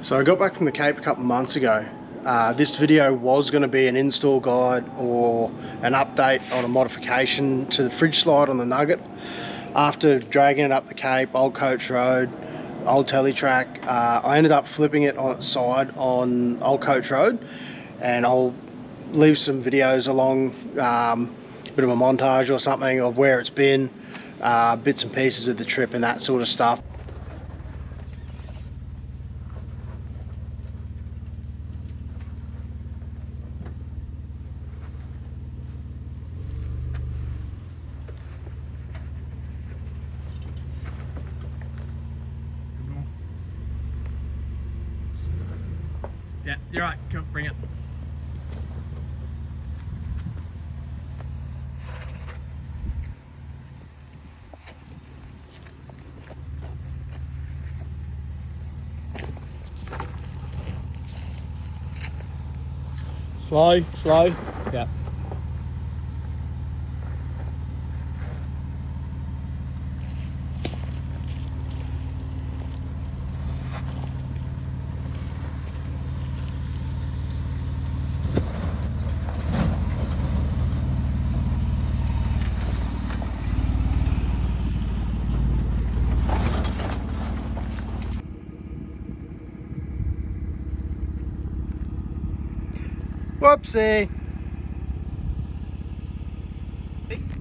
So I got back from the Cape a couple of months ago. This video was going to be an install guide or an update on a modification to the fridge slide on the Nugget. After dragging it up the Cape, Old Coach Road, old telly track, I ended up flipping it on its side on Old Coach Road, and I'll leave some videos along, a bit of a montage or something of where it's been, bits and pieces of the trip and that sort of stuff. Yeah, you're right. Come, bring it. Slow, slow. Yeah. Whoopsie.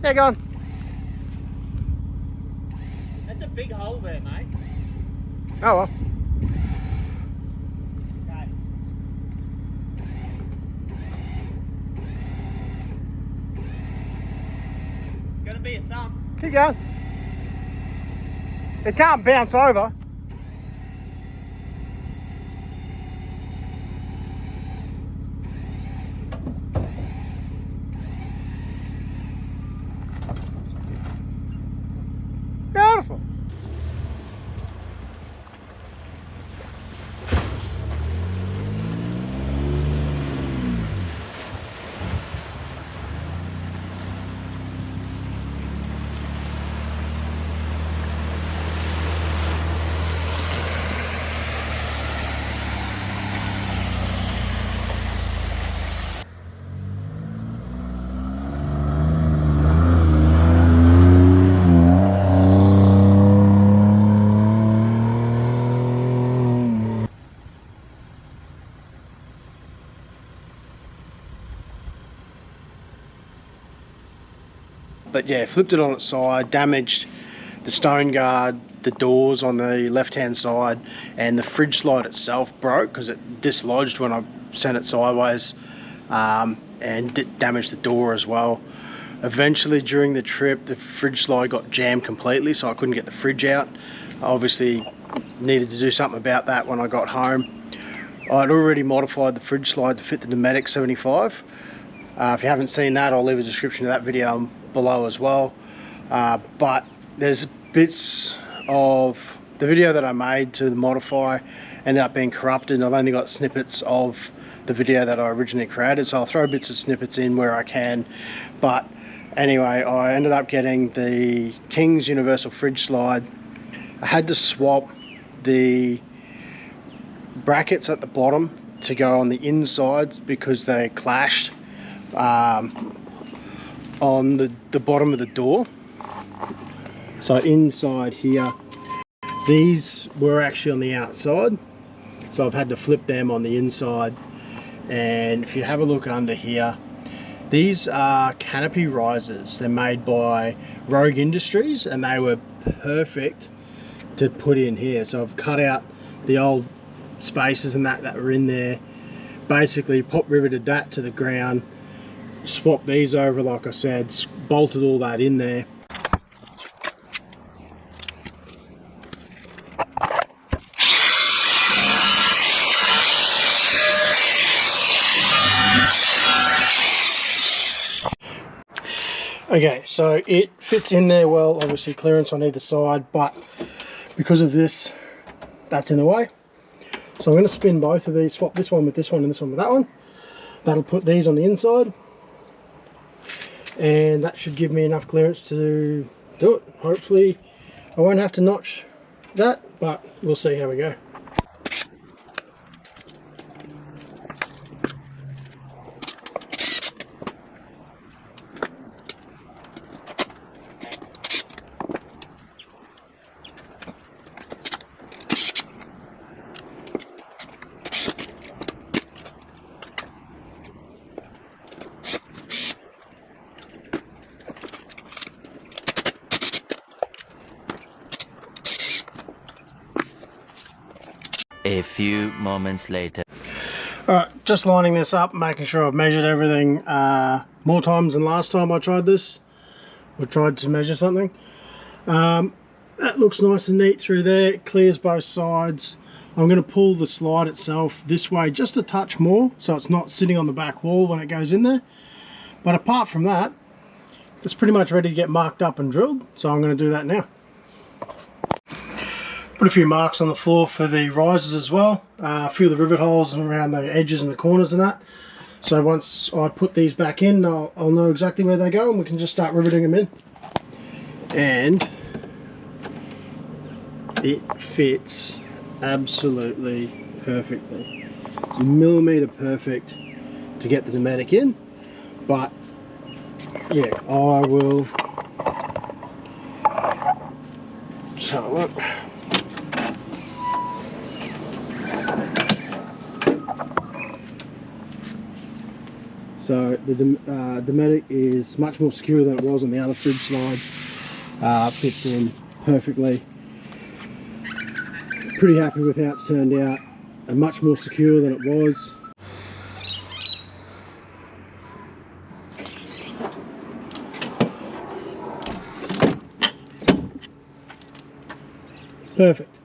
Yeah, go on. That's a big hole there, mate. Oh well. Okay. It's gonna be a thump. Keep going. It can't bounce over. Beautiful. But yeah, flipped it on its side, damaged the stone guard, the doors on the left hand side, and the fridge slide itself broke because it dislodged when I sent it sideways, and damaged the door as well. Eventually during the trip the fridge slide got jammed completely, so I couldn't get the fridge out. I obviously needed to do something about that when I got home. I'd already modified the fridge slide to fit the dometic 75. If you haven't seen that, I'll leave a description of that video below as well. But there's bits of the video that I made to modify ended up being corrupted. I've only got snippets of the video that I originally created, so I'll throw bits of snippets in where I can. But anyway, I ended up getting the King's Universal Fridge Slide. I had to swap the brackets at the bottom to go on the inside because they clashed on the bottom of the door. So inside here, these were actually on the outside, so I've had to flip them on the inside. And if you have a look under here, these are canopy risers. They're made by Rogue Industries and they were perfect to put in here. So I've cut out the old spaces and that were in there, basically pop riveted that to the ground, swap these over like I said, bolted all that in there. Okay, so it fits in there well, obviously clearance on either side, but because of this, that's in the way. So I'm going to spin both of these, swap this one with this one and this one with that one. That'll put these on the inside, and that should give me enough clearance to do it. Hopefully I won't have to notch that, but we'll see how we go. A few moments later. Alright, just lining this up, making sure I've measured everything more times than last time I tried this. Or tried to measure something. That looks nice and neat through there. It clears both sides. I'm going to pull the slide itself this way just a touch more, so it's not sitting on the back wall when it goes in there. But apart from that, it's pretty much ready to get marked up and drilled, so I'm going to do that now. Put a few marks on the floor for the risers as well, a few of the rivet holes and around the edges and the corners and that. So once I put these back in, I'll know exactly where they go and we can just start riveting them in. And it fits absolutely perfectly. It's millimetre perfect to get the dometic in, but yeah, I will just have a look. So the dometic is much more secure than it was on the other fridge slide. Fits in perfectly. Pretty happy with how it's turned out, and much more secure than it was. Perfect.